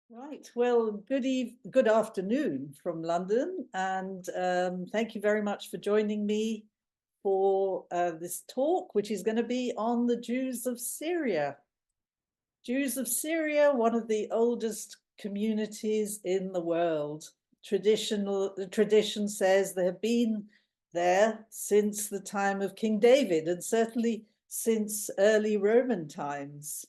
Right. Well, good afternoon from London, and thank you very much for joining me for this talk, which is going to be on the Jews of Syria. Jews of Syria, one of the oldest communities in the world. The tradition says they have been there since the time of King David, and certainly since early Roman times.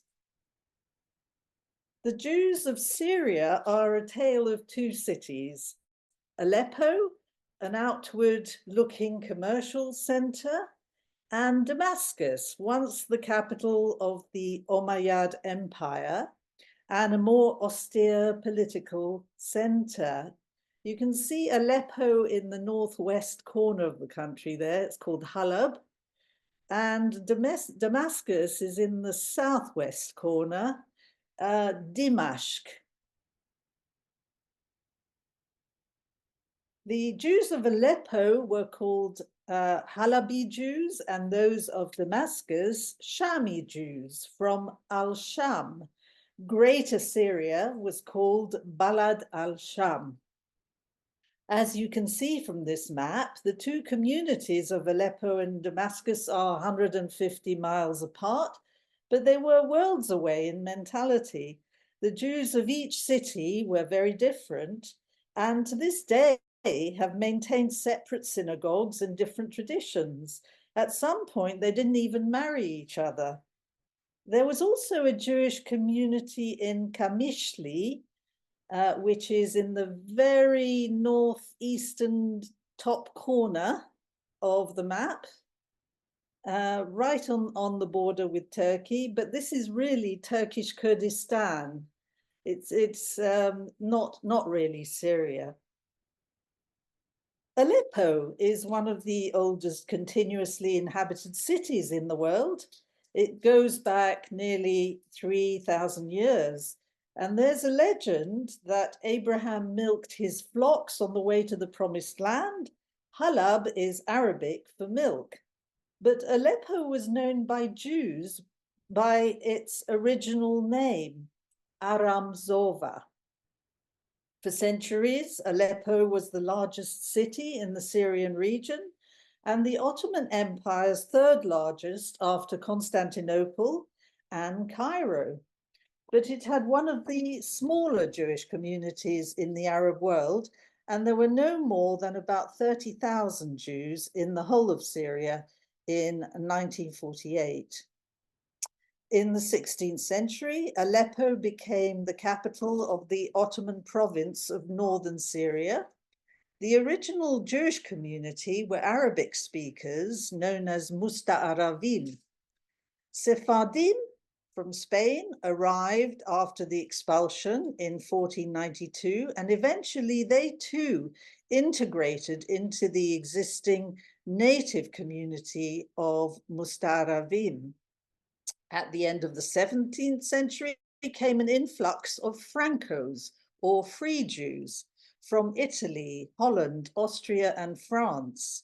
The Jews of Syria are a tale of two cities: Aleppo, an outward looking commercial center, and Damascus, once the capital of the Umayyad Empire and a more austere political center. You can see Aleppo in the northwest corner of the country there. It's called Halab. And Damascus is in the southwest corner, Dimashq. The Jews of Aleppo were called Halabi Jews, and those of Damascus, Shami Jews from al-Sham. Greater Syria was called Balad al-Sham. As you can see from this map, the two communities of Aleppo and Damascus are 150 miles apart, but they were worlds away in mentality. The Jews of each city were very different, and to this day have maintained separate synagogues and different traditions. At some point, they didn't even marry each other. There was also a Jewish community in Kamishli, which is in the very northeastern top corner of the map, right on the border with Turkey. But this is really Turkish Kurdistan. It's not really Syria. Aleppo is one of the oldest continuously inhabited cities in the world. It goes back nearly 3,000 years. And there's a legend that Abraham milked his flocks on the way to the promised land. Halab is Arabic for milk. But Aleppo was known by Jews by its original name, Aram Zova. For centuries, Aleppo was the largest city in the Syrian region and the Ottoman Empire's third largest after Constantinople and Cairo. But it had one of the smaller Jewish communities in the Arab world, and there were no more than about 30,000 Jews in the whole of Syria in 1948. In the 16th century, Aleppo became the capital of the Ottoman province of northern Syria. The original Jewish community were Arabic speakers known as Musta'aravim. Sephardim from Spain arrived after the expulsion in 1492, and eventually they too integrated into the existing native community of Musta'aravim. At the end of the 17th century came an influx of Francos, or free Jews, from Italy, Holland, Austria, and France.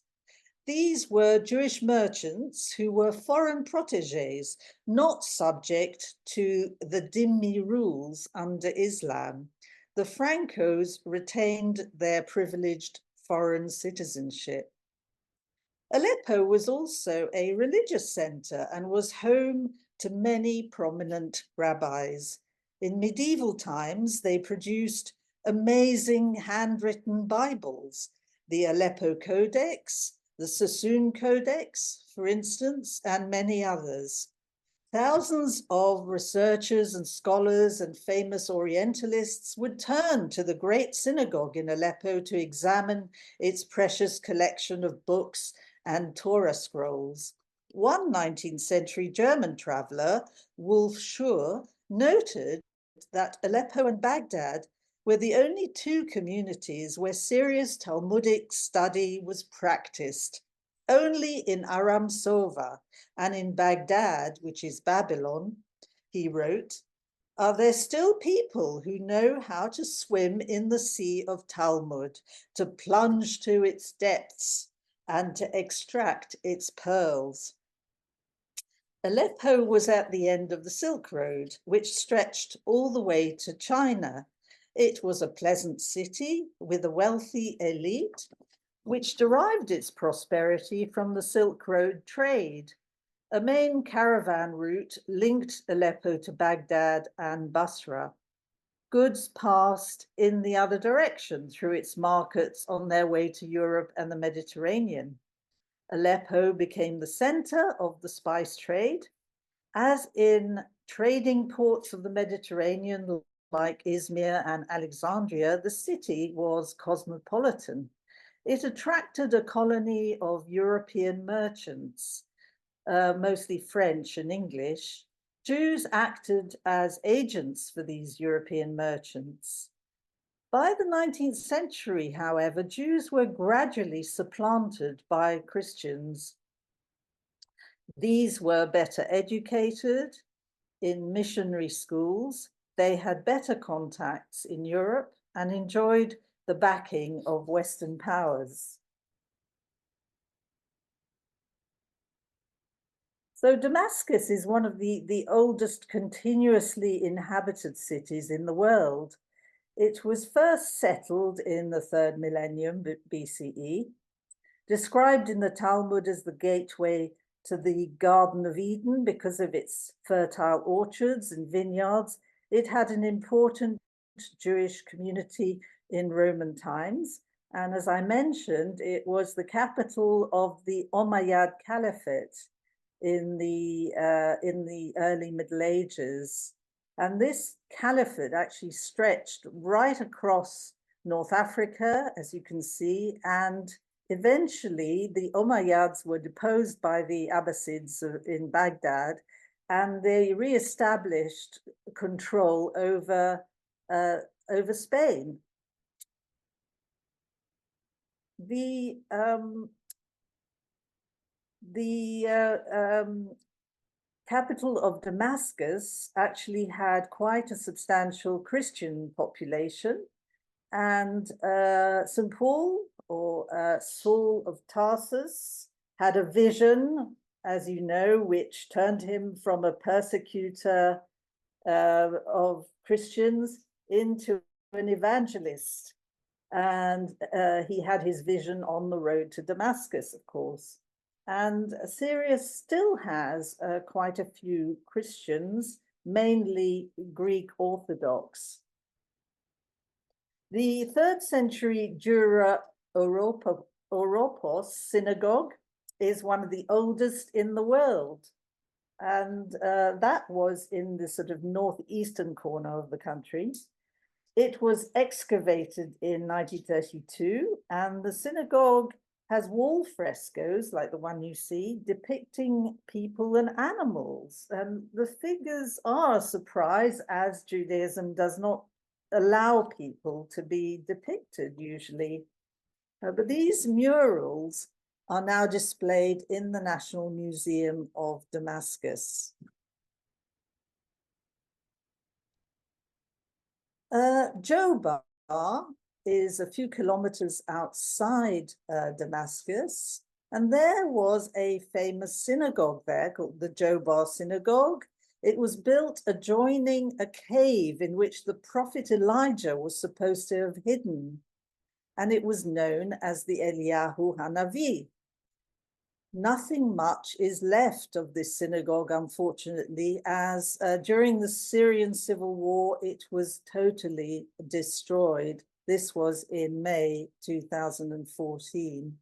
These were Jewish merchants who were foreign protégés, not subject to the dhimmi rules under Islam. The Francos retained their privileged foreign citizenship. Aleppo was also a religious center and was home to many prominent rabbis. In medieval times, they produced amazing handwritten Bibles, the Aleppo Codex, the Sassoon Codex, for instance, and many others. Thousands of researchers and scholars and famous Orientalists would turn to the great synagogue in Aleppo to examine its precious collection of books and Torah scrolls. One 19th century German traveler, Wolf Schur, noted that Aleppo and Baghdad were the only two communities where serious Talmudic study was practiced. Only in Aram Sova and in Baghdad, which is Babylon, he wrote, are there still people who know how to swim in the sea of Talmud, to plunge to its depths and to extract its pearls. Aleppo was at the end of the Silk Road, which stretched all the way to China. It was a pleasant city with a wealthy elite, which derived its prosperity from the Silk Road trade. A main caravan route linked Aleppo to Baghdad and Basra. Goods passed in the other direction through its markets on their way to Europe and the Mediterranean. Aleppo became the center of the spice trade, as in trading ports of the Mediterranean like Izmir and Alexandria, the city was cosmopolitan. It attracted a colony of European merchants, mostly French and English. Jews acted as agents for these European merchants. By the 19th century, however, Jews were gradually supplanted by Christians. These were better educated in missionary schools. They had better contacts in Europe and enjoyed the backing of Western powers. So Damascus is one of the oldest continuously inhabited cities in the world. It was first settled in the 3rd millennium BCE, described in the Talmud as the gateway to the Garden of Eden because of its fertile orchards and vineyards. It had an important Jewish community in Roman times. And as I mentioned, it was the capital of the Umayyad Caliphate in the early Middle Ages. And this caliphate actually stretched right across North Africa, as you can see, and eventually the Umayyads were deposed by the Abbasids in Baghdad, and they re-established control over Spain. The capital of Damascus actually had quite a substantial Christian population, and St. Paul, or Saul of Tarsus, had a vision, as you know, which turned him from a persecutor of Christians into an evangelist. And he had his vision on the road to Damascus, of course. And Syria still has quite a few Christians, mainly Greek Orthodox. The 3rd century Jura Oropos synagogue is one of the oldest in the world. And that was in the sort of northeastern corner of the country. It was excavated in 1932, and the synagogue has wall frescoes like the one you see depicting people and animals. And the figures are a surprise, as Judaism does not allow people to be depicted usually. But these murals are now displayed in the National Museum of Damascus. Jobar is a few kilometers outside Damascus, and there was a famous synagogue there called the Jobar Synagogue. It was built adjoining a cave in which the prophet Elijah was supposed to have hidden, and it was known as the Eliyahu Hanavi. Nothing much is left of this synagogue, unfortunately, as during the Syrian civil war, it was totally destroyed. This was in May 2014.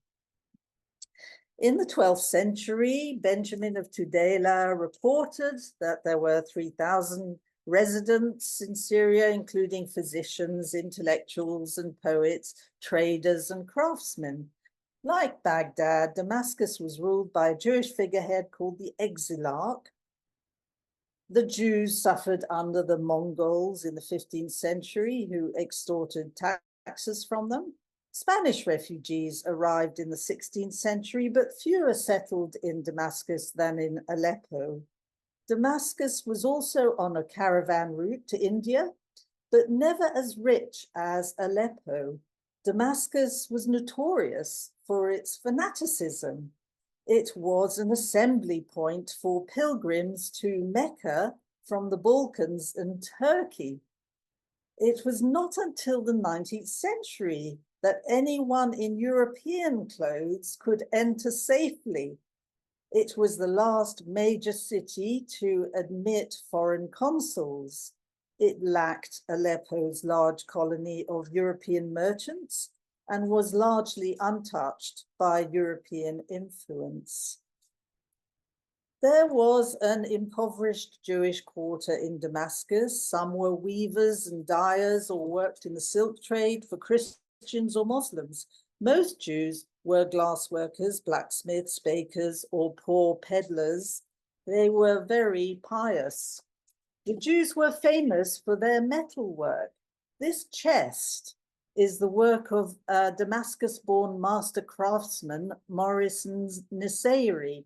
In the 12th century, Benjamin of Tudela reported that there were 3,000 residents in Syria, including physicians, intellectuals and poets, traders and craftsmen. Like Baghdad, Damascus was ruled by a Jewish figurehead called the Exilarch. The Jews suffered under the Mongols in the 15th century, who extorted taxes from them. Spanish refugees arrived in the 16th century, but fewer settled in Damascus than in Aleppo. Damascus was also on a caravan route to India, but never as rich as Aleppo. Damascus was notorious for its fanaticism. It was an assembly point for pilgrims to Mecca from the Balkans and Turkey. It was not until the 19th century that anyone in European clothes could enter safely. It was the last major city to admit foreign consuls. It lacked Aleppo's large colony of European merchants and was largely untouched by European influence. There was an impoverished Jewish quarter in Damascus. Some were weavers and dyers or worked in the silk trade for Christians or Muslims. Most Jews were glass workers, blacksmiths, bakers, or poor peddlers. They were very pious. The Jews were famous for their metalwork. This chest is the work of Damascus-born master craftsman Maurice Nisseiri.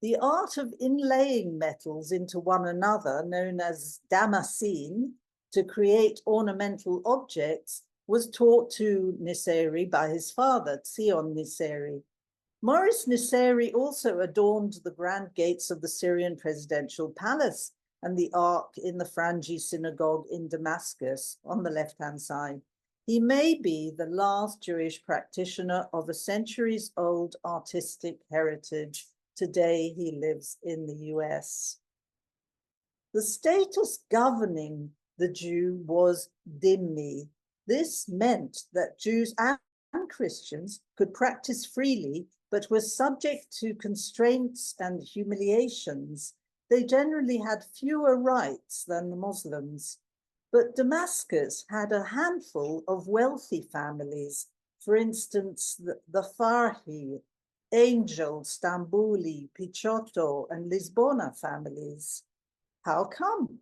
The art of inlaying metals into one another, known as damascene, to create ornamental objects, was taught to Nisseiri by his father, Zion Nisseiri. Maurice Nisseiri also adorned the grand gates of the Syrian presidential palace and the ark in the Frangi synagogue in Damascus on the left-hand side. He may be the last Jewish practitioner of a centuries-old artistic heritage. Today, he lives in the US. The status governing the Jew was dhimmi. This meant that Jews and Christians could practice freely, but were subject to constraints and humiliations. They generally had fewer rights than the Muslims. But Damascus had a handful of wealthy families, for instance, the Farhi, Angel, Stambuli, Picciotto, and Lisbona families. How come?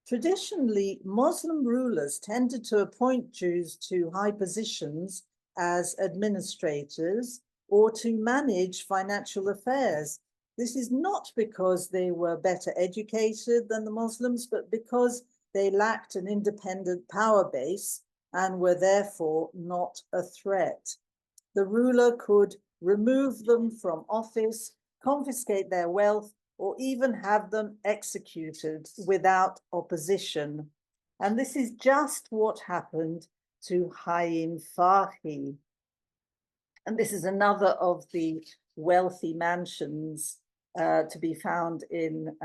Traditionally, Muslim rulers tended to appoint Jews to high positions as administrators or to manage financial affairs. This is not because they were better educated than the Muslims, but because they lacked an independent power base and were therefore not a threat. The ruler could remove them from office, confiscate their wealth, or even have them executed without opposition. And this is just what happened to Haim Farhi. And this is another of the wealthy mansions to be found in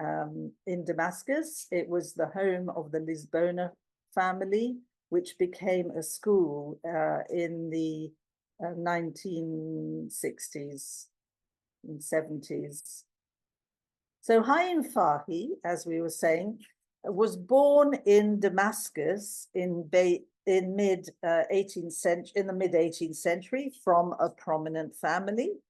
Damascus. It was the home of the Lisbona family, which became a school in the 1960s and 70s. So Haim Farhi, as we were saying, was born in Damascus in the mid 18th century from a prominent family.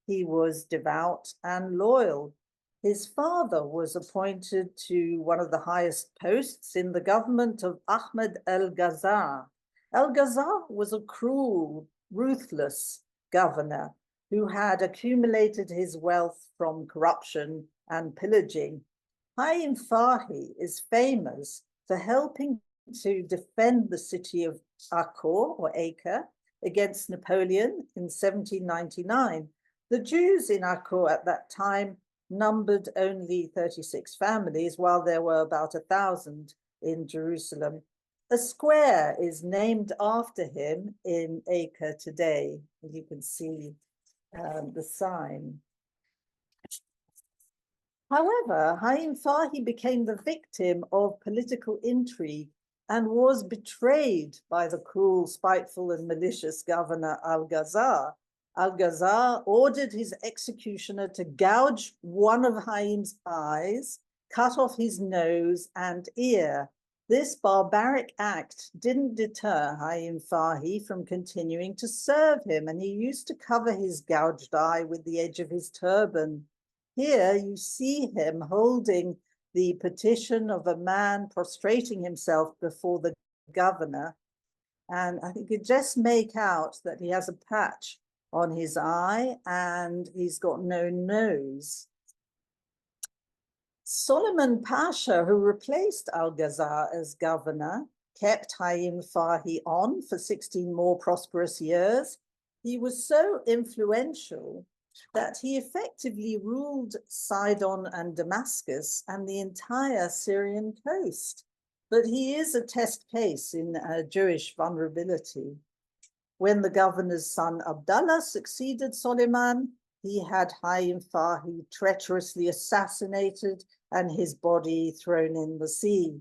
He was devout and loyal. His father was appointed to one of the highest posts in the government of Ahmed al-Ghazar. Al-Ghazar was a cruel, ruthless governor who had accumulated his wealth from corruption and pillaging. Haim Farhi is famous for helping to defend the city of Acre against Napoleon in 1799. The Jews in Acre at that time numbered only 36 families, while there were about 1,000 in Jerusalem. A square is named after him in Acre today. You can see the sign. However, Haim Farhi became the victim of political intrigue and was betrayed by the cruel, spiteful, and malicious governor Al-Ghazar. Al-Ghazar ordered his executioner to gouge one of Haim's eyes, cut off his nose and ear. This barbaric act didn't deter Haim Farhi from continuing to serve him, and he used to cover his gouged eye with the edge of his turban. Here you see him holding the petition of a man prostrating himself before the governor. And I think you just make out that he has a patch on his eye and he's got no nose. Solomon Pasha, who replaced Al-Ghazar as governor, kept Haim Farhi on for 16 more prosperous years. He was so influential that he effectively ruled Sidon and Damascus and the entire Syrian coast. But he is a test case in Jewish vulnerability. When the governor's son Abdallah succeeded Suleiman, he had Hayim Farhi treacherously assassinated and his body thrown in the sea.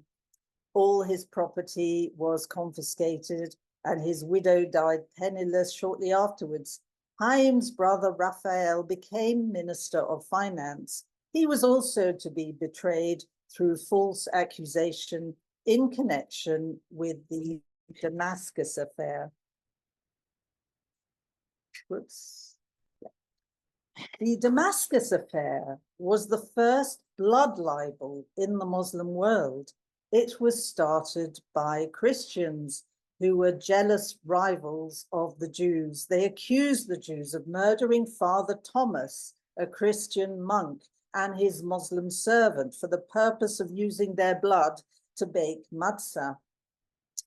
All his property was confiscated and his widow died penniless shortly afterwards. Hayim's brother Raphael became Minister of Finance. He was also to be betrayed through false accusation in connection with the Damascus affair. Whoops. The Damascus affair was the first blood libel in the Muslim world. It was started by Christians who were jealous rivals of the Jews. They accused the Jews of murdering Father Thomas, a Christian monk, and his Muslim servant for the purpose of using their blood to bake matzah.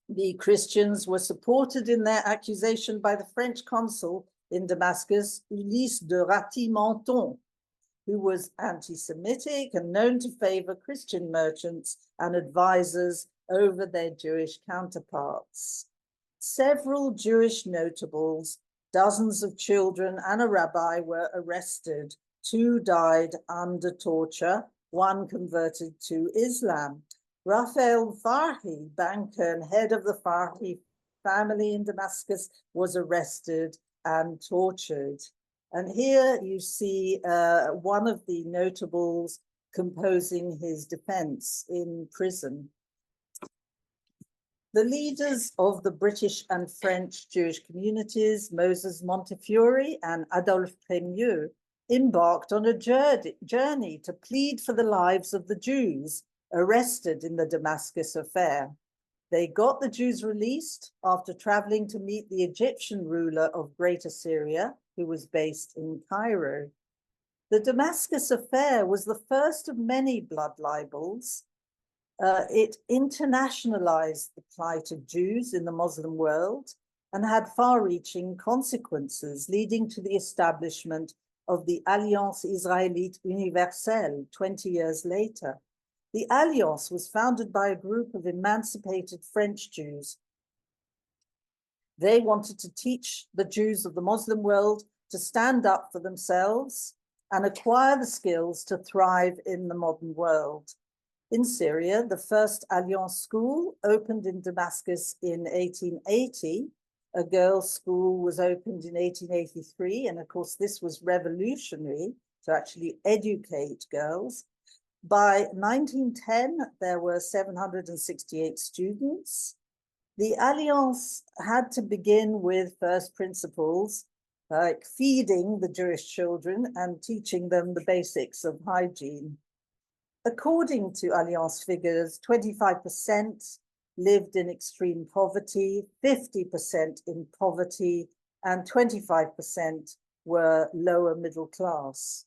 The Christians were supported in their accusation by the French consul in Damascus, Ulysse de Raty-Menton, who was anti-Semitic and known to favor Christian merchants and advisors over their Jewish counterparts. Several Jewish notables, dozens of children, and a rabbi were arrested. 2 died under torture. 1 converted to Islam. Raphael Farhi, banker and head of the Farhi family in Damascus, was arrested and tortured. And here you see one of the notables composing his defense in prison. The leaders of the British and French Jewish communities, Moses Montefiore and Adolphe Prémieux, embarked on a journey to plead for the lives of the Jews arrested in the Damascus affair. They got the Jews released after traveling to meet the Egyptian ruler of Greater Syria, who was based in Cairo. The Damascus affair was the first of many blood libels. It internationalized the plight of Jews in the Muslim world and had far-reaching consequences, leading to the establishment of the Alliance Israélite Universelle 20 years later. The Alliance was founded by a group of emancipated French Jews. They wanted to teach the Jews of the Muslim world to stand up for themselves and acquire the skills to thrive in the modern world. In Syria, the first Alliance school opened in Damascus in 1880. A girls' school was opened in 1883, and of course this was revolutionary to actually educate girls. By 1910, there were 768 students. The Alliance had to begin with first principles, like feeding the Jewish children and teaching them the basics of hygiene. According to Alliance figures, 25% lived in extreme poverty, 50% in poverty, and 25% were lower middle class.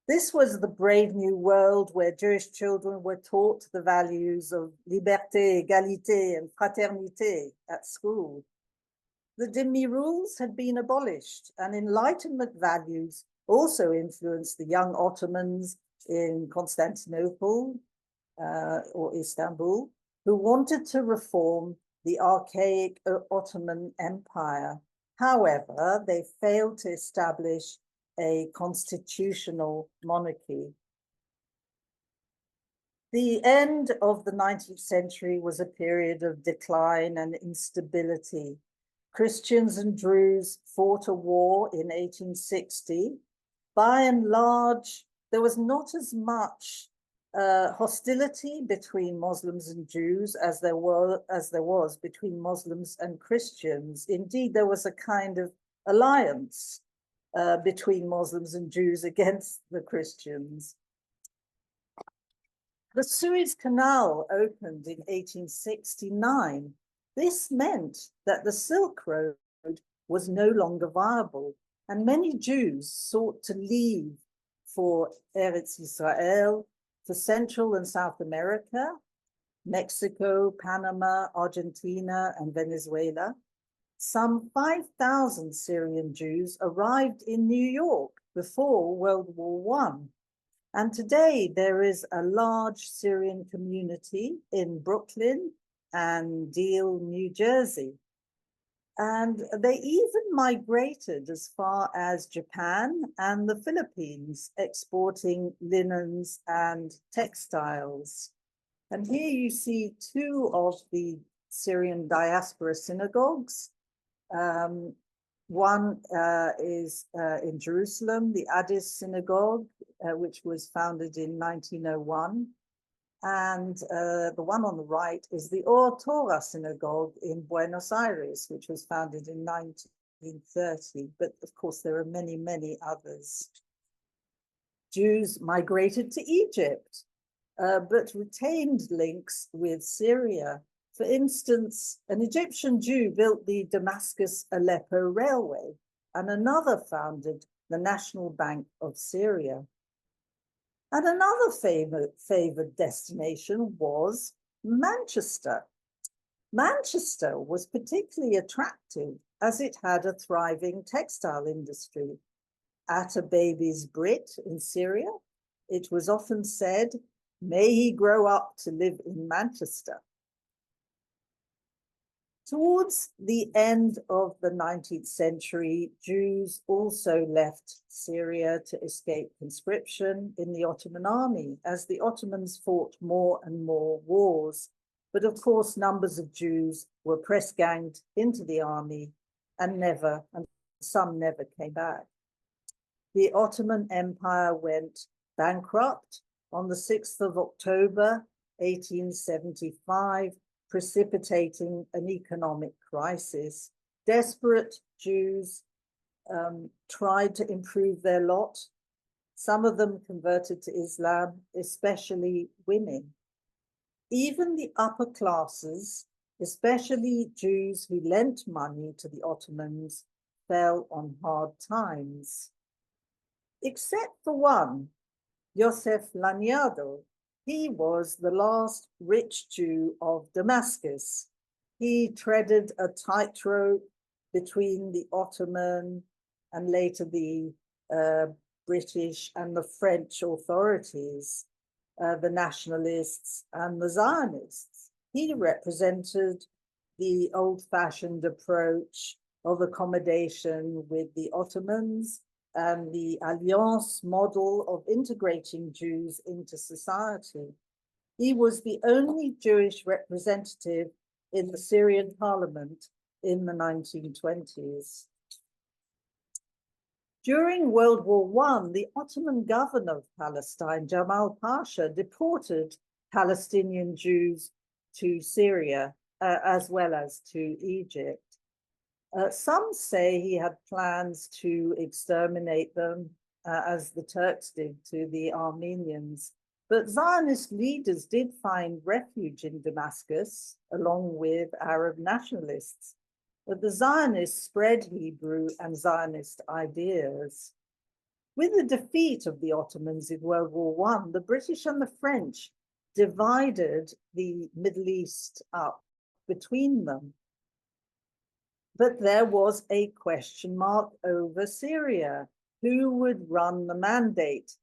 This was the brave new world where Jewish children were taught the values of liberté, égalité, and fraternité at school. The dhimmi rules had been abolished, and Enlightenment values also influenced the young Ottomans in Constantinople or Istanbul, who wanted to reform the archaic Ottoman Empire. However, they failed to establish a constitutional monarchy. The end of the 19th century was a period of decline and instability. Christians and Druze fought a war in 1860. By and large, there was not as much hostility between Muslims and Jews as there was between Muslims and Christians. Indeed, there was a kind of alliance between Muslims and Jews against the Christians. The Suez Canal opened in 1869. This meant that the Silk Road was no longer viable, and many Jews sought to leave for Eretz Israel, for Central and South America, Mexico, Panama, Argentina, and Venezuela. Some 5,000 Syrian Jews arrived in New York before World War I. And today there is a large Syrian community in Brooklyn and Deal, New Jersey. And they even migrated as far as Japan and the Philippines, exporting linens and textiles. And here you see two of the Syrian diaspora synagogues. One is in Jerusalem, the Addis Synagogue, which was founded in 1901. And the one on the right is the Or Torah Synagogue in Buenos Aires, which was founded in 1930. But of course, there are many, many others. Jews migrated to Egypt, but retained links with Syria. For instance, an Egyptian Jew built the Damascus-Aleppo Railway, and another founded the National Bank of Syria. And another favored destination was Manchester. Manchester was particularly attractive as it had a thriving textile industry. At a baby's Brit in Syria, it was often said, "May he grow up to live in Manchester." Towards the end of the 19th century, Jews also left Syria to escape conscription in the Ottoman army as the Ottomans fought more and more wars. But of course, numbers of Jews were press-ganged into the army and some never came back. The Ottoman Empire went bankrupt on the 6th of October, 1875, precipitating an economic crisis. Desperate Jews tried to improve their lot. Some of them converted to Islam, especially women. Even the upper classes, especially Jews who lent money to the Ottomans, fell on hard times. Except for one, Yosef Lanyadov. He was the last rich Jew of Damascus. He treaded a tightrope between the Ottoman and later the British and the French authorities, the nationalists and the Zionists. He represented the old-fashioned approach of accommodation with the Ottomans and the Alliance model of integrating Jews into society. He was the only Jewish representative in the Syrian parliament in the 1920s. During World War I, the Ottoman governor of Palestine, Jamal Pasha, deported Palestinian Jews to Syria, as well as to Egypt. Some say he had plans to exterminate them, as the Turks did to the Armenians. But Zionist leaders did find refuge in Damascus, along with Arab nationalists. But the Zionists spread Hebrew and Zionist ideas. With the defeat of the Ottomans in World War I, the British and the French divided the Middle East up between them. But there was a question mark over Syria. Who would run the mandate?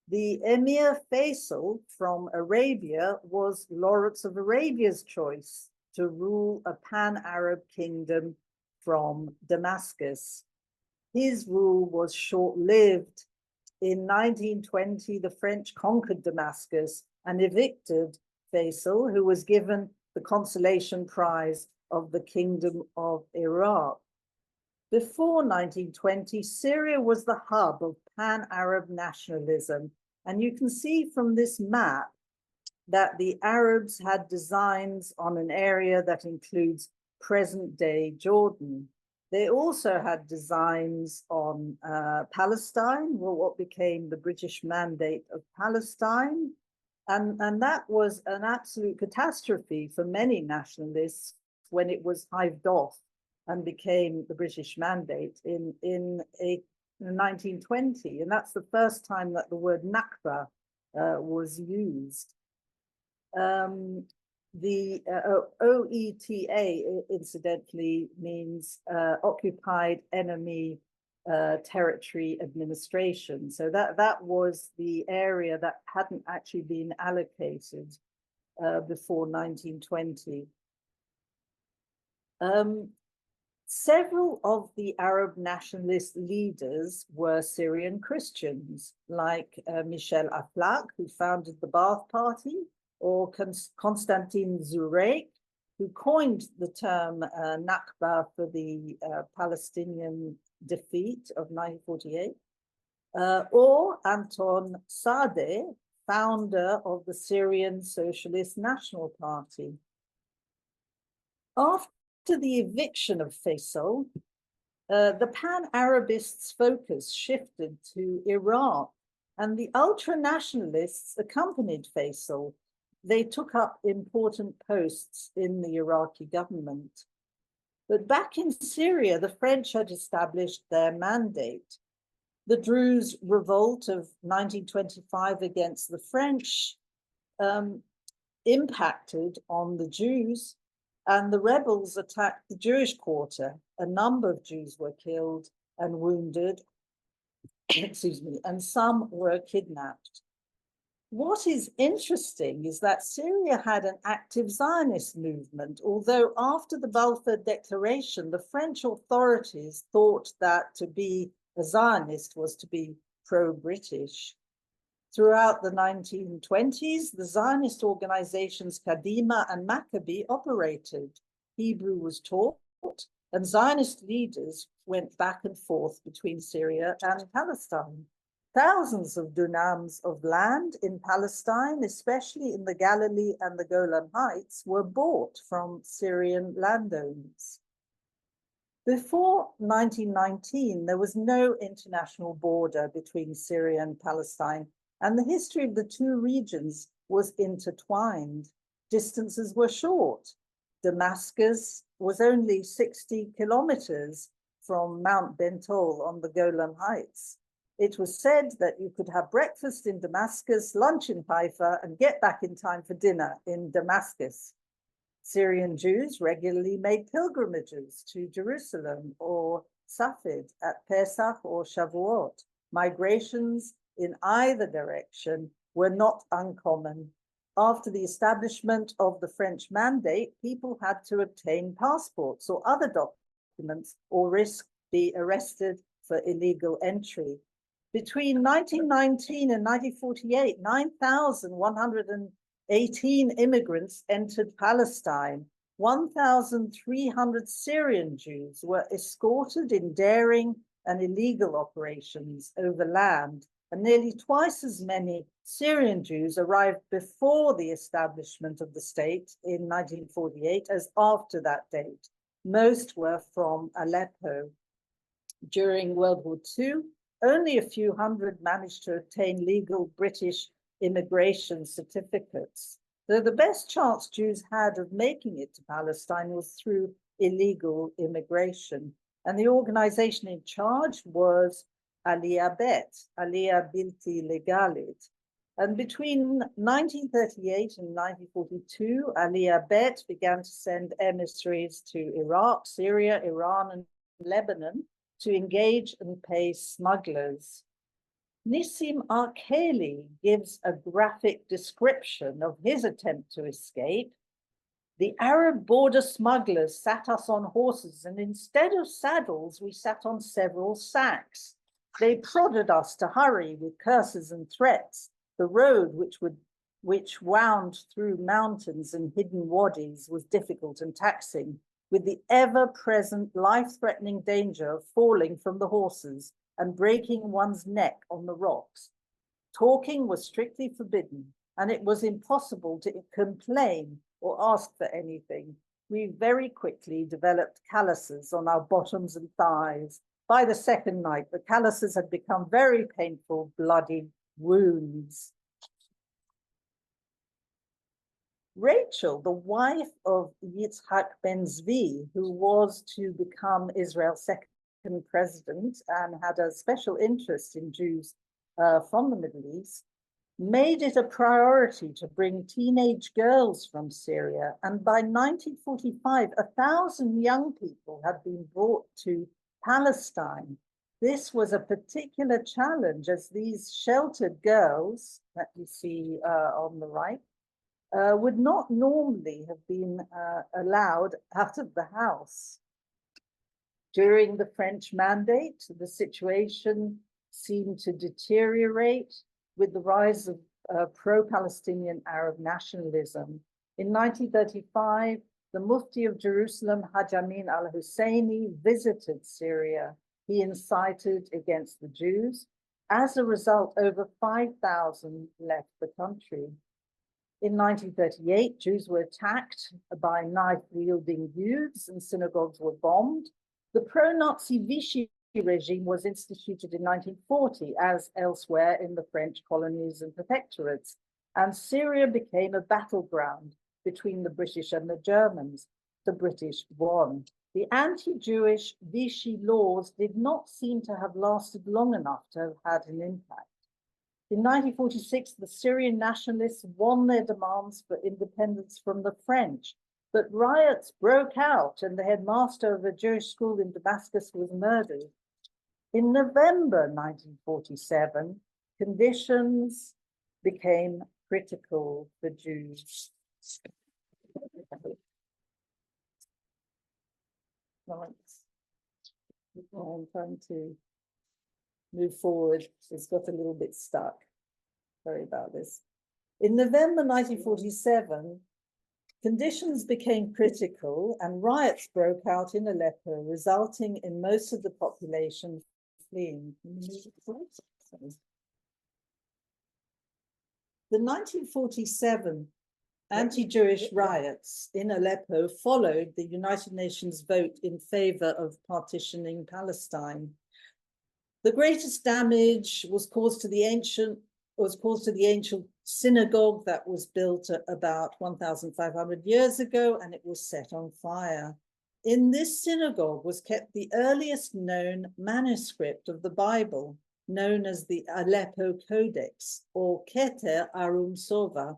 The Emir Faisal from Arabia was Lawrence of Arabia's choice to rule a pan-Arab kingdom from Damascus. His rule was short-lived. In 1920, the French conquered Damascus and evicted Faisal, who was given the consolation prize of the Kingdom of Iraq. Before 1920, Syria was the hub of pan-Arab nationalism. And you can see from this map that the Arabs had designs on an area that includes present-day Jordan. They also had designs on Palestine, well, what became the British Mandate of Palestine. And that was an absolute catastrophe for many nationalists when it was hived off and became the British Mandate in 1920. And that's the first time that the word Nakba was used. The OETA, incidentally, means Occupied Enemy territory administration. So that was the area that hadn't actually been allocated before 1920. Several of the Arab nationalist leaders were Syrian Christians, like Michel Aflaq, who founded the Ba'ath Party, or Constantin Zurek, who coined the term Nakba for the Palestinian defeat of 1948, or Anton Sadeh, founder of the Syrian Socialist National Party. After the eviction of Faisal, the pan-Arabists' focus shifted to Iraq, and the ultra-nationalists accompanied Faisal. They took up important posts in the Iraqi government. But back in Syria, the French had established their mandate. The Druze revolt of 1925 against the French impacted on the Jews, and the rebels attacked the Jewish quarter. A number of Jews were killed and wounded, excuse me, and some were kidnapped. What is interesting is that Syria had an active Zionist movement, although after the Balfour Declaration, the French authorities thought that to be a Zionist was to be pro-British. Throughout the 1920s, the Zionist organizations Kadima and Maccabi operated. Hebrew was taught, and Zionist leaders went back and forth between Syria and Palestine. Thousands of dunams of land in Palestine, especially in the Galilee and the Golan Heights, were bought from Syrian landowners. Before 1919, there was no international border between Syria and Palestine, and the history of the two regions was intertwined. Distances were short. Damascus was only 60 kilometers from Mount Bentol on the Golan Heights. It was said that you could have breakfast in Damascus, lunch in Haifa, and get back in time for dinner in Damascus. Syrian Jews regularly made pilgrimages to Jerusalem or Safed at Pesach or Shavuot. Migrations in either direction were not uncommon. After the establishment of the French mandate, people had to obtain passports or other documents or risk being arrested for illegal entry. Between 1919 and 1948, 9,118 immigrants entered Palestine. 1,300 Syrian Jews were escorted in daring and illegal operations over land, and nearly twice as many Syrian Jews arrived before the establishment of the state in 1948 as after that date. Most were from Aleppo. During World War II, only a few hundred managed to obtain legal British immigration certificates. So the best chance Jews had of making it to Palestine was through illegal immigration. And the organization in charge was Aliyah Bet, Aliyah Bilti Legalit. And between 1938 and 1942, Aliyah Bet began to send emissaries to Iraq, Syria, Iran, and Lebanon to engage and pay smugglers. Nissim Arkeli gives a graphic description of his attempt to escape. The Arab border smugglers sat us on horses, and instead of saddles, we sat on several sacks. They prodded us to hurry with curses and threats. The road, which wound through mountains and hidden wadis, was difficult and taxing, with the ever-present life-threatening danger of falling from the horses and breaking one's neck on the rocks. Talking was strictly forbidden, and it was impossible to complain or ask for anything. We very quickly developed calluses on our bottoms and thighs. By the second night, the calluses had become very painful, bloody wounds. Rachel, the wife of Yitzhak Ben Zvi, who was to become Israel's second president and had a special interest in Jews from the Middle East, made it a priority to bring teenage girls from Syria. And by 1945, 1,000 young people had been brought to Palestine. This was a particular challenge as these sheltered girls that you see on the right would not normally have been allowed out of the house. During the French Mandate, the situation seemed to deteriorate with the rise of pro-Palestinian Arab nationalism. In 1935, the Mufti of Jerusalem, Haj Amin al-Husseini, visited Syria. He incited against the Jews. As a result, over 5,000 left the country. In 1938, Jews were attacked by knife-wielding youths and synagogues were bombed. The pro-Nazi Vichy regime was instituted in 1940, as elsewhere in the French colonies and protectorates, and Syria became a battleground between the British and the Germans. The British won. The anti-Jewish Vichy laws did not seem to have lasted long enough to have had an impact. In 1946, the Syrian nationalists won their demands for independence from the French, but riots broke out and the headmaster of a Jewish school in Damascus was murdered. In November 1947, conditions became critical for Jews. I'm trying to move forward. It's got a little bit stuck. Sorry about this. In November 1947, conditions became critical and riots broke out in Aleppo, resulting in most of the population fleeing. The 1947 anti-Jewish riots in Aleppo followed the United Nations vote in favor of partitioning Palestine. The greatest damage was caused to the ancient synagogue that was built about 1,500 years ago, and it was set on fire. In this synagogue was kept the earliest known manuscript of the Bible, known as the Aleppo Codex, or Keter Arum Sova.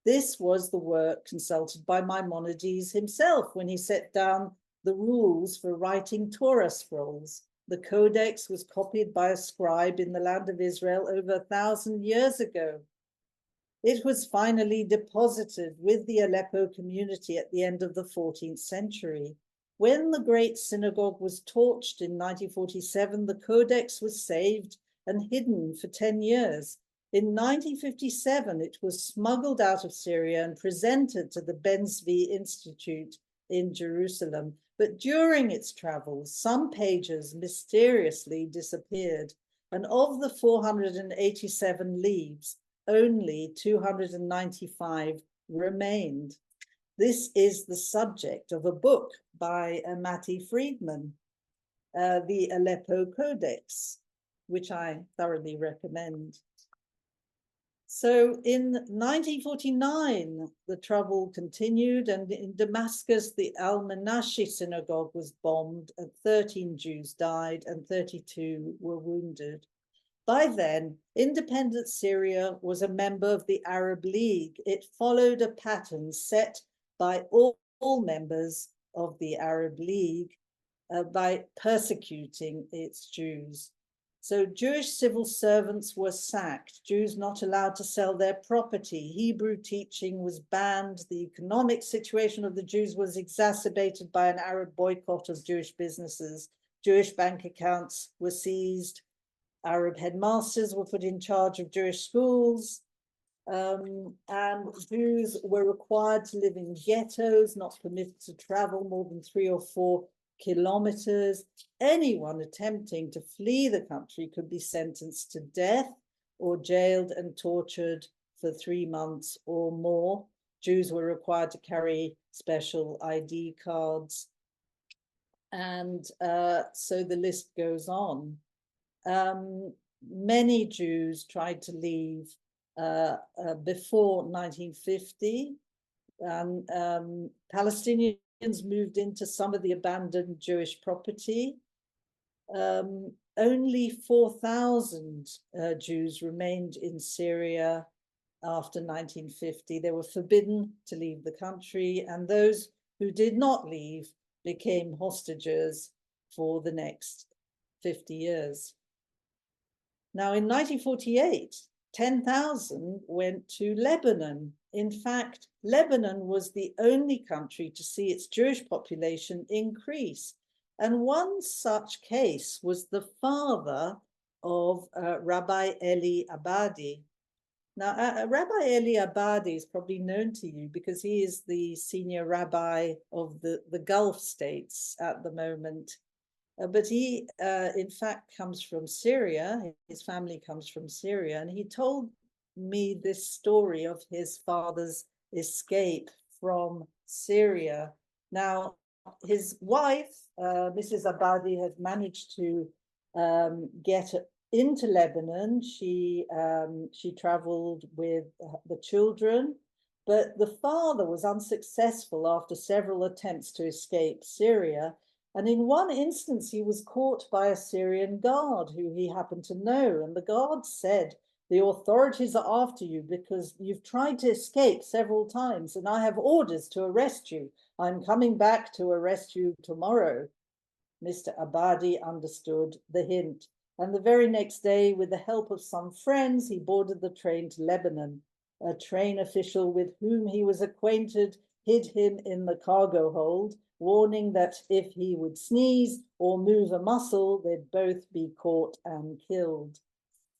This was the work consulted by Maimonides himself when he set down the rules for writing Torah scrolls. The Codex was copied by a scribe in the land of Israel over 1,000 years ago. It was finally deposited with the Aleppo community at the end of the 14th century. When the great synagogue was torched in 1947, the Codex was saved and hidden for 10 years. In 1957, it was smuggled out of Syria and presented to the Ben Zvi Institute in Jerusalem. But during its travels, some pages mysteriously disappeared, and of the 487 leaves, only 295 remained. This is the subject of a book by Matti Friedman, the Aleppo Codex, which I thoroughly recommend. So in 1949, the trouble continued, and in Damascus, the Al-Manashi synagogue was bombed, and 13 Jews died and 32 were wounded. By then, independent Syria was a member of the Arab League. It followed a pattern set by all members of the Arab League by persecuting its Jews. So Jewish civil servants were sacked, Jews not allowed to sell their property, Hebrew teaching was banned, the economic situation of the Jews was exacerbated by an Arab boycott of Jewish businesses, Jewish bank accounts were seized, Arab headmasters were put in charge of Jewish schools, and Jews were required to live in ghettos, not permitted to travel more than 3 or 4 kilometers. Anyone attempting to flee the country could be sentenced to death or jailed and tortured for 3 months or more. Jews were required to carry special ID cards. And so the list goes on. Many Jews tried to leave before 1950, and Palestinians moved into some of the abandoned Jewish property. Only 4,000 Jews remained in Syria after 1950. They were forbidden to leave the country, and those who did not leave became hostages for the next 50 years. Now, in 1948, 10,000 went to Lebanon. In fact, Lebanon was the only country to see its Jewish population increase. And one such case was the father of Rabbi Eli Abadi. Now, Rabbi Eli Abadi is probably known to you because he is the senior rabbi of the Gulf states at the moment. But he, in fact, comes from Syria. His family comes from Syria. And he told me this story of his father's escape from Syria. Now, his wife, Mrs. Abadi, had managed to get into Lebanon. She traveled with the children, but the father was unsuccessful after several attempts to escape Syria. And in one instance, he was caught by a Syrian guard who he happened to know. And the guard said, "The authorities are after you because you've tried to escape several times, and I have orders to arrest you. I'm coming back to arrest you tomorrow." Mr. Abadi understood the hint. And the very next day, with the help of some friends, he boarded the train to Lebanon. A train official with whom he was acquainted hid him in the cargo hold, warning that if he would sneeze or move a muscle, they'd both be caught and killed.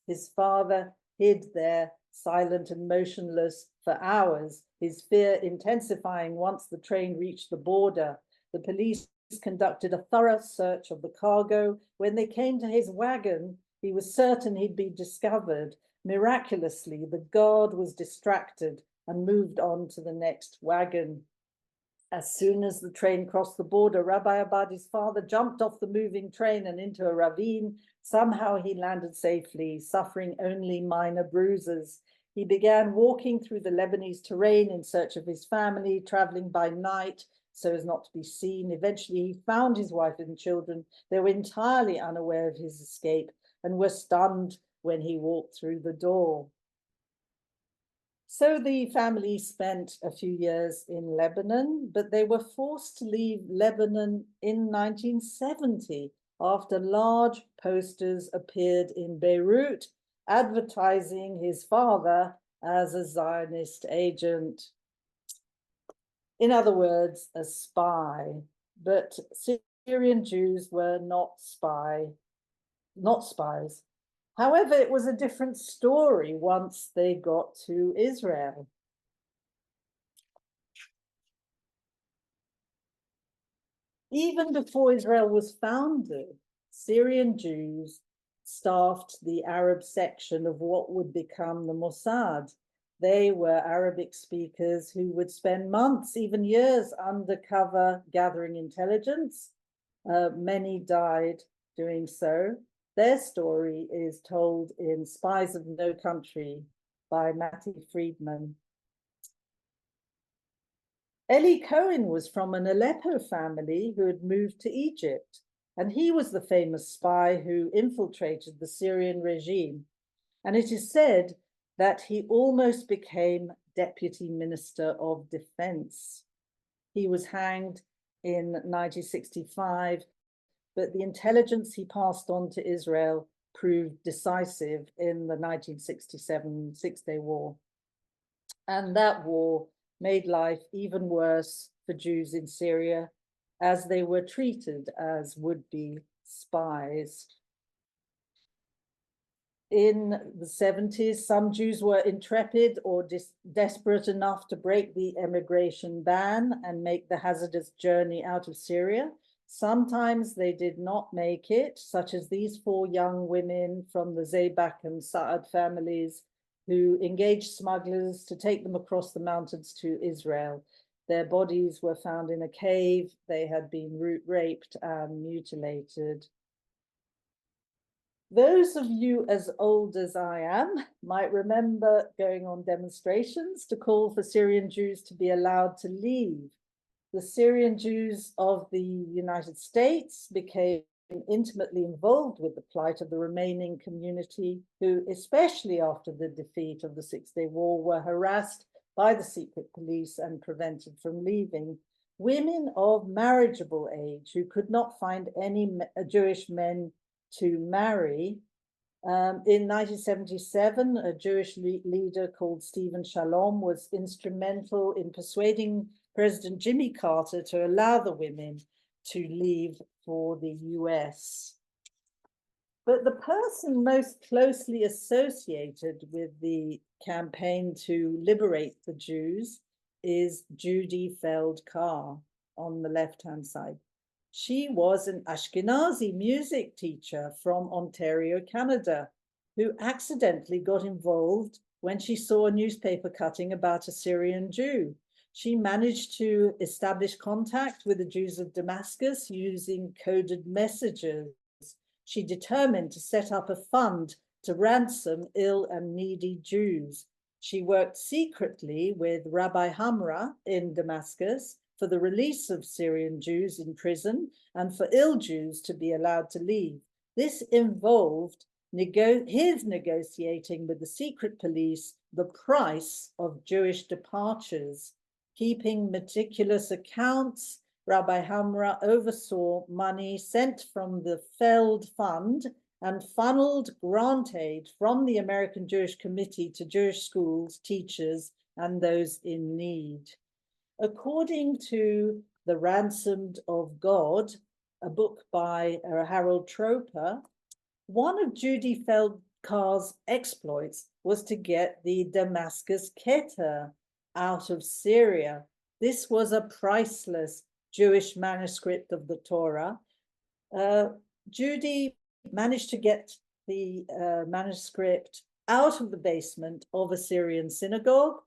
His father hid there, silent and motionless, for hours, his fear intensifying once the train reached the border. The police conducted a thorough search of the cargo. When they came to his wagon, he was certain he'd be discovered. Miraculously, the guard was distracted and moved on to the next wagon. As soon as the train crossed the border, Rabbi Abadi's father jumped off the moving train and into a ravine. Somehow he landed safely, suffering only minor bruises. He began walking through the Lebanese terrain in search of his family, traveling by night so as not to be seen. Eventually, he found his wife and children. They were entirely unaware of his escape and were stunned when he walked through the door. So the family spent a few years in Lebanon, but they were forced to leave Lebanon in 1970 after large posters appeared in Beirut advertising his father as a Zionist agent. In other words, a spy. But Syrian Jews were not spies. However, it was a different story once they got to Israel. Even before Israel was founded, Syrian Jews staffed the Arab section of what would become the Mossad. They were Arabic speakers who would spend months, even years, undercover gathering intelligence. Many died doing so. Their story is told in Spies of No Country by Matty Friedman. Eli Cohen was from an Aleppo family who had moved to Egypt, and he was the famous spy who infiltrated the Syrian regime. And it is said that he almost became Deputy Minister of Defense. He was hanged in 1965, but the intelligence he passed on to Israel proved decisive in the 1967 Six-Day War. And that war made life even worse for Jews in Syria, as they were treated as would-be spies. In the 70s, some Jews were intrepid or desperate enough to break the emigration ban and make the hazardous journey out of Syria. Sometimes they did not make it, such as these 4 young women from the Zeybak and Saad families who engaged smugglers to take them across the mountains to Israel. Their bodies were found in a cave. They had been raped and mutilated. Those of you as old as I am might remember going on demonstrations to call for Syrian Jews to be allowed to leave. The Syrian Jews of the United States became intimately involved with the plight of the remaining community, who, especially after the defeat of the Six-Day War, were harassed by the secret police and prevented from leaving. Women of marriageable age who could not find any Jewish men to marry. In 1977, a Jewish leader called Stephen Shalom was instrumental in persuading President Jimmy Carter to allow the women to leave for the US. But the person most closely associated with the campaign to liberate the Jews is Judy Feld-Carr on the left-hand side. She was an Ashkenazi music teacher from Ontario, Canada, who accidentally got involved when she saw a newspaper cutting about a Syrian Jew. She managed to establish contact with the Jews of Damascus using coded messages. She determined to set up a fund to ransom ill and needy Jews. She worked secretly with Rabbi Hamra in Damascus for the release of Syrian Jews in prison and for ill Jews to be allowed to leave. This involved his negotiating with the secret police the price of Jewish departures, keeping meticulous accounts. Rabbi Hamra oversaw money sent from the Feld Fund and funneled grant aid from the American Jewish Committee to Jewish schools, teachers, and those in need. According to The Ransomed of God, a book by Harold Troper, one of Judy Feld-Carr's exploits was to get the Damascus Keter out of Syria. This was a priceless Jewish manuscript of the Torah. Judy managed to get the manuscript out of the basement of a Syrian synagogue.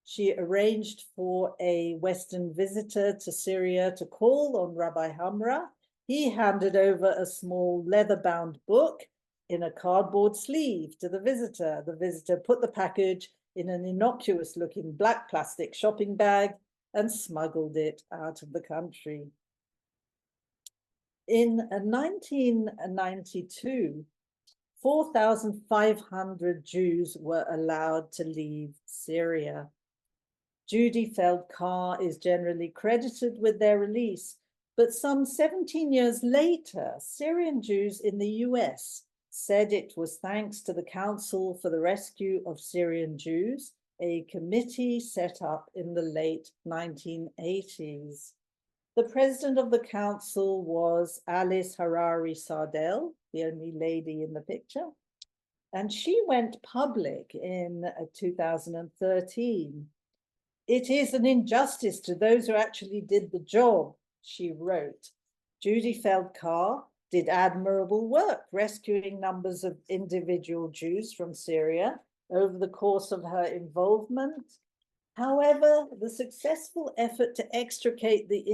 She arranged for a Western visitor to Syria to call on Rabbi Hamra. He handed over a small leather-bound book in a cardboard sleeve to the visitor. The visitor put the package in an innocuous-looking black plastic shopping bag and smuggled it out of the country. In 1992, 4,500 Jews were allowed to leave Syria. Judy Feld-Carr is generally credited with their release, but some 17 years later, Syrian Jews in the US said it was thanks to the Council for the Rescue of Syrian Jews, a committee set up in the late 1980s. The president of the council was Alice Harari Sardell, the only lady in the picture, and she went public in 2013. "It is an injustice to those who actually did the job," she wrote. Judy Feld-Carr did admirable work rescuing numbers of individual Jews from Syria over the course of her involvement. However, the successful effort to extricate the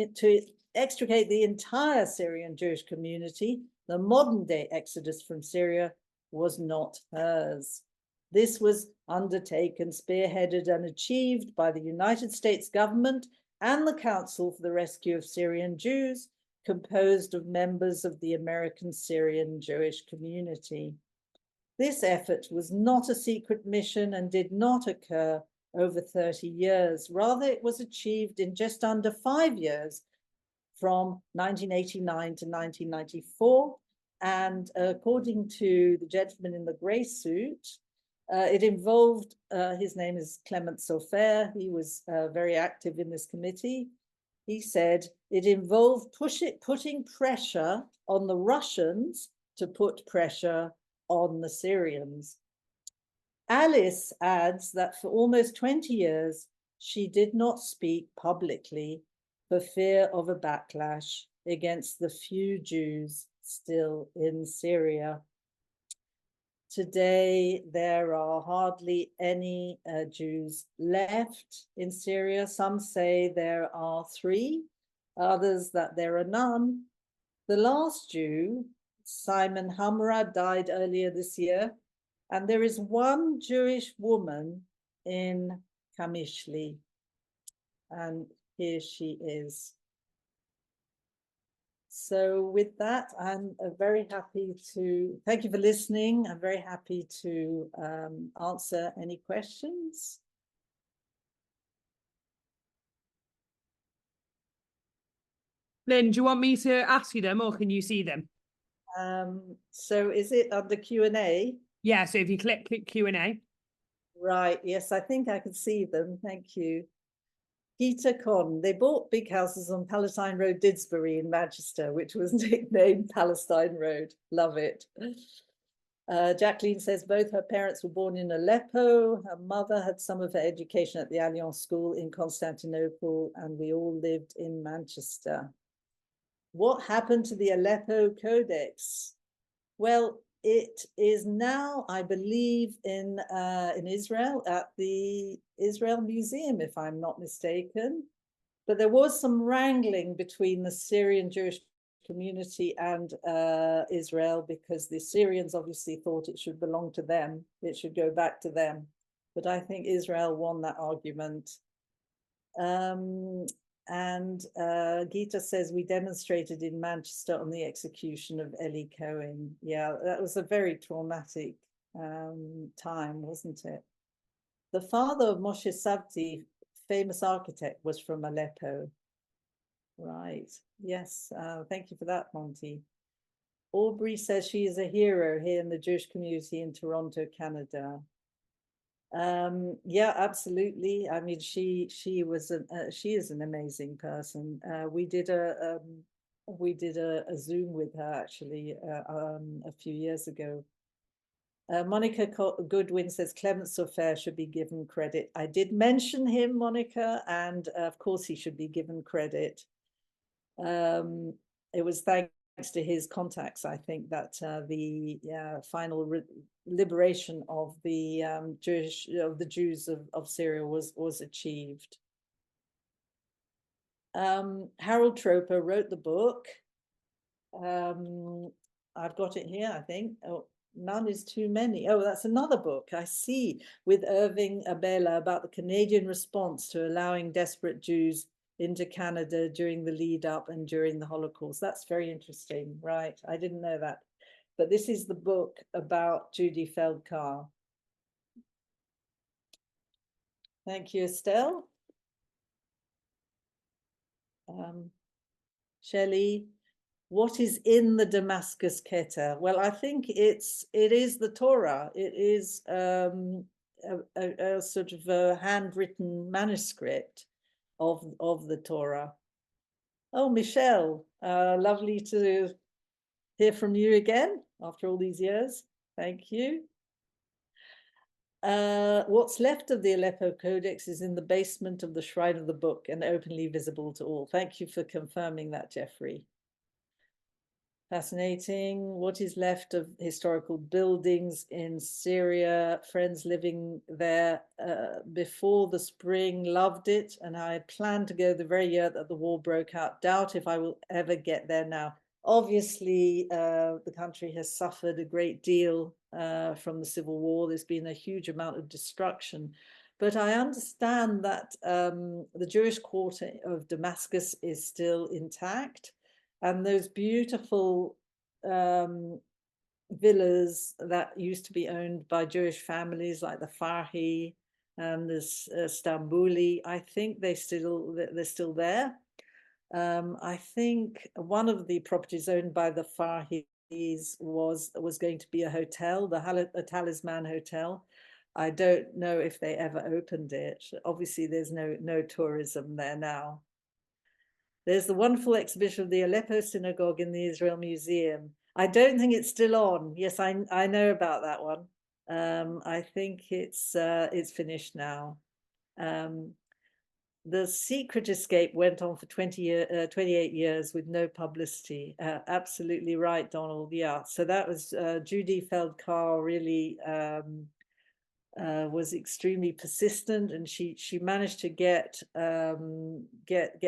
entire Syrian Jewish community, the modern-day exodus from Syria, was not hers. This was undertaken, spearheaded, and achieved by the United States government and the Council for the Rescue of Syrian Jews, composed of members of the American Syrian Jewish community. This effort was not a secret mission and did not occur over 30 years. Rather, it was achieved in just under 5 years, from 1989 to 1994. And according to the gentleman in the gray suit, it involved, his name is Clement Sofer, he was very active in this committee. He said it involved putting pressure on the Russians to put pressure on the Syrians. Alice adds that for almost 20 years, she did not speak publicly for fear of a backlash against the few Jews still in Syria. Today, there are hardly any Jews left in Syria. Some say there are 3, others that there are none. The last Jew, Simon Hamra, died earlier this year, and there is one Jewish woman in Kamishli, and here she is. So with that, I'm very happy to, thank you for listening. I'm very happy to answer any questions. Lyn, do you want me to ask you them or can you see them? So is it under Q&A? Yeah, so if you click Q&A. Right, yes, I think I can see them. Thank you. Peter Con, they bought big houses on Palestine Road, Didsbury in Manchester, which was nicknamed Palestine Road. Love it. Jacqueline says both her parents were born in Aleppo. Her mother had some of her education at the Alliance School in Constantinople, and we all lived in Manchester. What happened to the Aleppo Codex? Well, it is now, I believe, in Israel at the Israel Museum, if I'm not mistaken. But there was some wrangling between the Syrian Jewish community and Israel, because the Syrians obviously thought it should belong to them. It should go back to them. But I think Israel won that argument. And Gita says, we demonstrated in Manchester on the execution of Eli Cohen. Yeah, that was a very traumatic time, wasn't it? The father of Moshe Sabti, famous architect, was from Aleppo. Right. Yes. Thank you for that, Monty. Aubrey says she is a hero here in the Jewish community in Toronto, Canada. Yeah, absolutely. I mean, she is an amazing person. We did a Zoom with her actually a few years ago. Monica Goodwin says Clement Sofer should be given credit. I did mention him, Monica, and of course he should be given credit. It was thanks to his contacts, I think, that the final liberation of the Jews of Syria was achieved. Harold Troper wrote the book. I've got it here, I think. Oh, none is too many. Oh, that's another book, I see, with Irving Abela about the Canadian response to allowing desperate Jews into Canada during the lead up and during the Holocaust. That's very interesting, right? I didn't know that. But this is the book about Judy Feldkar. Thank you, Estelle. Shelley, what is in the Damascus Keter? Well, I think it is the Torah. It is a sort of a handwritten manuscript of the Torah. Oh, Michelle, lovely to hear from you again after all these years. Thank you. What's left of the Aleppo Codex is in the basement of the Shrine of the Book and openly visible to all. Thank you for confirming that, Jeffrey. Fascinating. What is left of historical buildings in Syria? Friends living there before the spring loved it, and I planned to go the very year that the war broke out. Doubt if I will ever get there now. Obviously, the country has suffered a great deal from the civil war. There's been a huge amount of destruction. But I understand that the Jewish quarter of Damascus is still intact. And those beautiful villas that used to be owned by Jewish families like the Farhi and the Stambuli, I think they're still there. I think one of the properties owned by the Farhis was going to be a hotel, a Talisman Hotel. I don't know if they ever opened it. Obviously, there's no tourism there now. There's the wonderful exhibition of the Aleppo Synagogue in the Israel Museum. I don't think it's still on. Yes, I know about that one. I think it's finished now. The secret escape went on for 28 years with no publicity. Absolutely right, Donald. Yeah. So that was Judy Feldkar really was extremely persistent, and she managed to get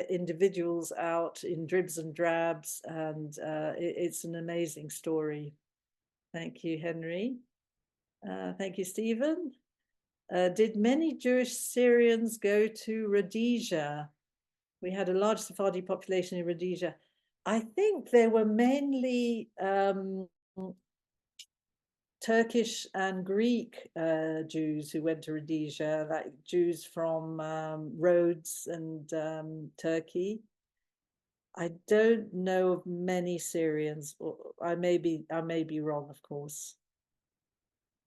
individuals out in dribs and drabs, and it's an amazing story. Thank you, Henry. Thank you, Stephen. Did many Jewish Syrians go to Rhodesia? We had a large Sephardi population in Rhodesia. I think there were mainly Turkish and Greek Jews who went to Rhodesia, like Jews from Rhodes and Turkey. I don't know of many Syrians, I may be wrong, of course.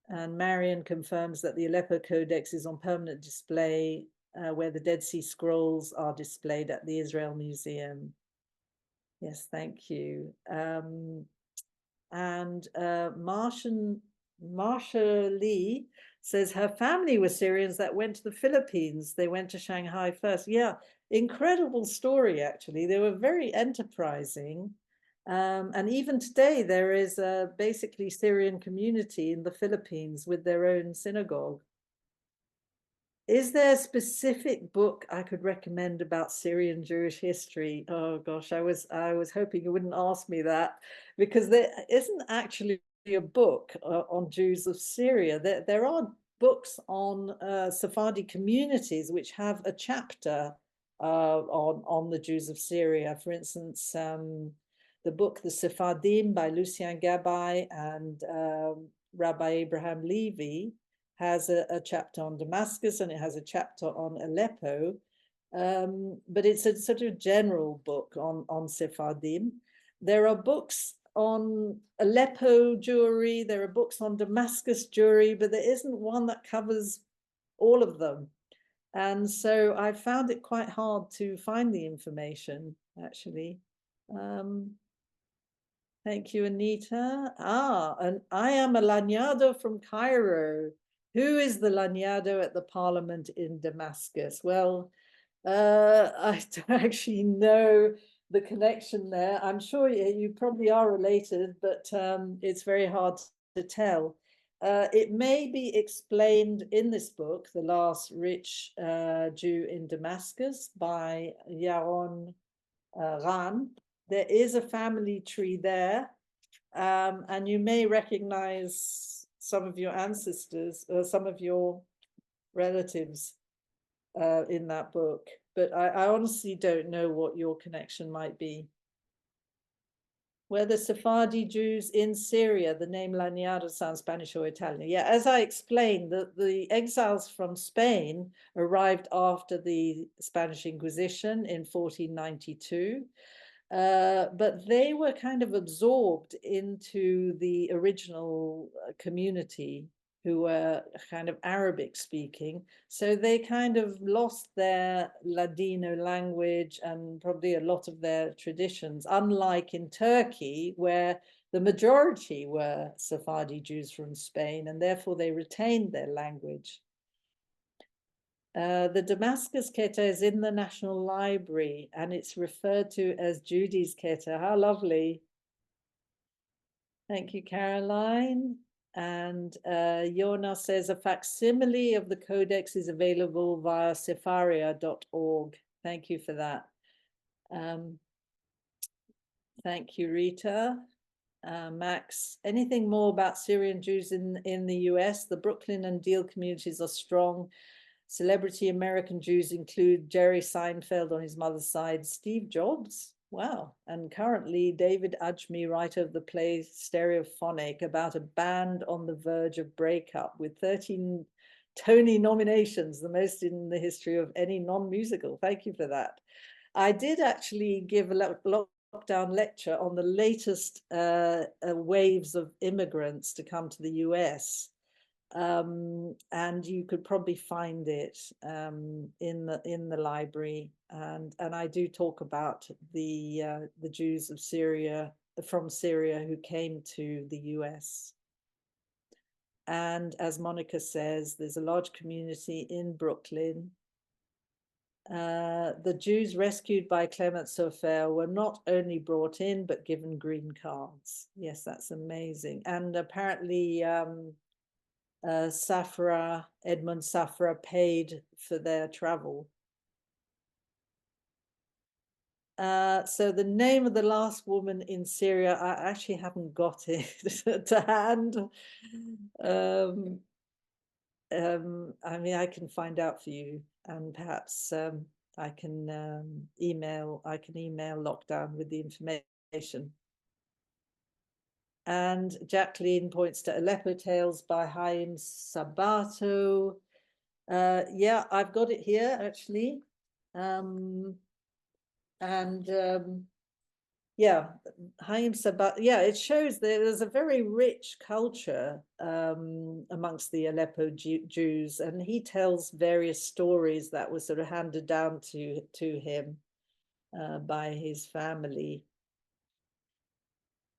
And Marion confirms that the Aleppo Codex is on permanent display where the Dead Sea Scrolls are displayed at the Israel Museum. Yes, thank you. And Marsha Lee says her family were Syrians that went to the Philippines. They went to Shanghai first. Yeah, incredible story, actually. They were very enterprising. And even today, there is a basically Syrian community in the Philippines with their own synagogue. Is there a specific book I could recommend about Syrian Jewish history? Oh gosh, I was hoping you wouldn't ask me that, because there isn't actually a book on Jews of Syria. There are books on Sephardi communities which have a chapter on the Jews of Syria. For instance, the book The Sephardim by Lucien Gabay and Rabbi Abraham Levy has a chapter on Damascus, and it has a chapter on Aleppo, but it's a sort of general book on Sephardim. There are books on Aleppo Jewry, there are books on Damascus Jewry, but there isn't one that covers all of them. And so I found it quite hard to find the information, actually. Thank you, Anita. And I am a Lanyado from Cairo. Who is the Lanyado at the parliament in Damascus? Well, I don't actually know the connection there. I'm sure you probably are related, but it's very hard to tell. It may be explained in this book, The Last Rich Jew in Damascus by Yaron Ran. There is a family tree there, and you may recognize some of your ancestors, some of your relatives in that book, but I honestly don't know what your connection might be. Were the Sephardi Jews in Syria? The name Laniado sounds Spanish or Italian. Yeah, as I explained, the exiles from Spain arrived after the Spanish Inquisition in 1492. But they were kind of absorbed into the original community, who were kind of Arabic speaking. So they kind of lost their Ladino language and probably a lot of their traditions, unlike in Turkey, where the majority were Sephardi Jews from Spain, and therefore they retained their language. The Damascus Keta is in the National Library, and it's referred to as Judy's Keta. How lovely. Thank you, Caroline. And Yona says a facsimile of the codex is available via sepharia.org. Thank you for that. Thank you, Rita. Max, anything more about Syrian Jews in the US? The Brooklyn and Deal communities are strong. Celebrity American Jews include Jerry Seinfeld on his mother's side, Steve Jobs, wow, and currently David Ajmi, writer of the play Stereophonic, about a band on the verge of breakup with 13 Tony nominations, the most in the history of any non-musical. Thank you for that. I did actually give a lockdown lecture on the latest waves of immigrants to come to the US. And you could probably find it in the library, and I do talk about the Jews of Syria from Syria who came to the US. And as Monica says, there's a large community in Brooklyn. The Jews rescued by Clement Sofer were not only brought in but given green cards. Yes, that's amazing. And apparently Safra, Edmund Safra, paid for their travel. So the name of the last woman in Syria, I actually haven't got it to hand. I mean, I can find out for you, and perhaps I can email Lockdown with the information. And Jacqueline points to Aleppo Tales by Haim Sabato. Yeah, I've got it here actually. yeah, Haim Sabat, yeah, it shows there's a very rich culture amongst the Aleppo Jews, and he tells various stories that were sort of handed down to him by his family.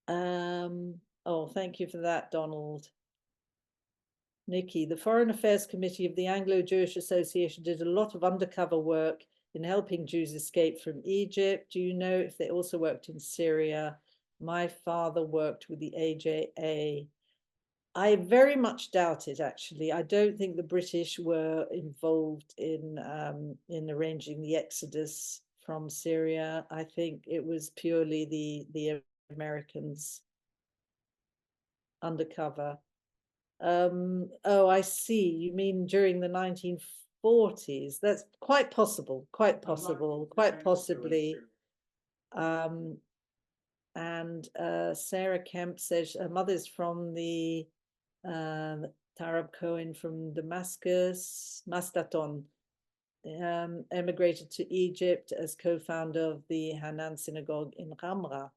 Oh, thank you for that, Donald. Nikki, the Foreign Affairs Committee of the Anglo-Jewish Association did a lot of undercover work in helping Jews escape from Egypt. Do you know if they also worked in Syria? My father worked with the AJA. I very much doubt it, actually. I don't think the British were involved in arranging the exodus from Syria. I think it was purely the Americans undercover. Oh, I see. You mean during the 1940s? That's quite possible, quite possibly. And Sarah Kemp says her mother's from the Tarab Cohen from Damascus, Mastaton, emigrated to Egypt as co-founder of the Hanan synagogue in Ramra.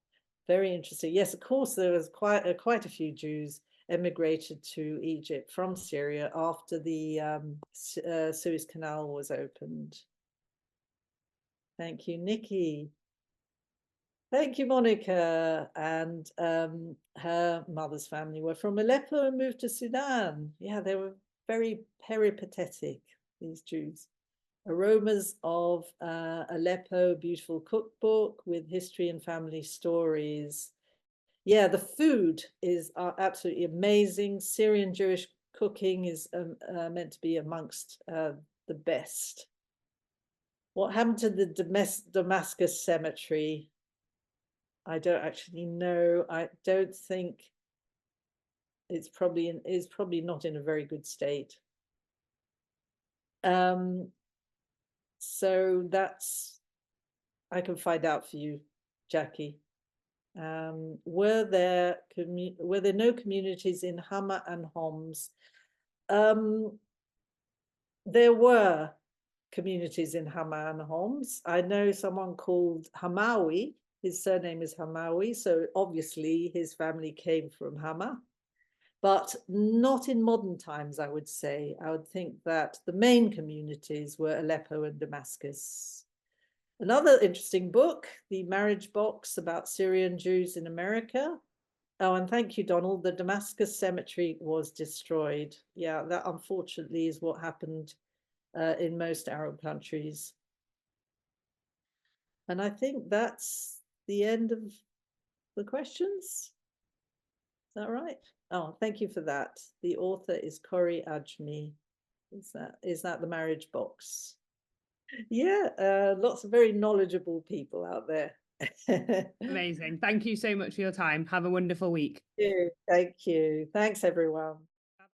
Very interesting. Yes, of course, there was quite a few Jews emigrated to Egypt from Syria after the Suez Canal was opened. Thank you, Nikki. Thank you, Monica. And her mother's family were from Aleppo and moved to Sudan. Yeah, they were very peripatetic, these Jews. Aromas of Aleppo, beautiful cookbook with history and family stories. Yeah, the food is absolutely amazing. Syrian Jewish cooking is meant to be amongst the best. What happened to the Damascus cemetery? I don't actually know. I don't think it's probably not in a very good state. So that's, I can find out for you, Jackie. Were there no communities in Hama and Homs? There were communities in Hama and Homs. I know someone called Hamawi. His surname is Hamawi, so obviously his family came from Hama, but not in modern times, I would say. I would think that the main communities were Aleppo and Damascus. Another interesting book, The Marriage Box, about Syrian Jews in America. Oh, and thank you, Donald. The Damascus cemetery was destroyed. Yeah, that unfortunately is what happened in most Arab countries. And I think that's the end of the questions. Is that right? Oh, thank you for that. The author is Corey Ajmi. Is that The Marriage Box? Yeah, lots of very knowledgeable people out there. Amazing. Thank you so much for your time. Have a wonderful week. Thank you. Thanks, everyone.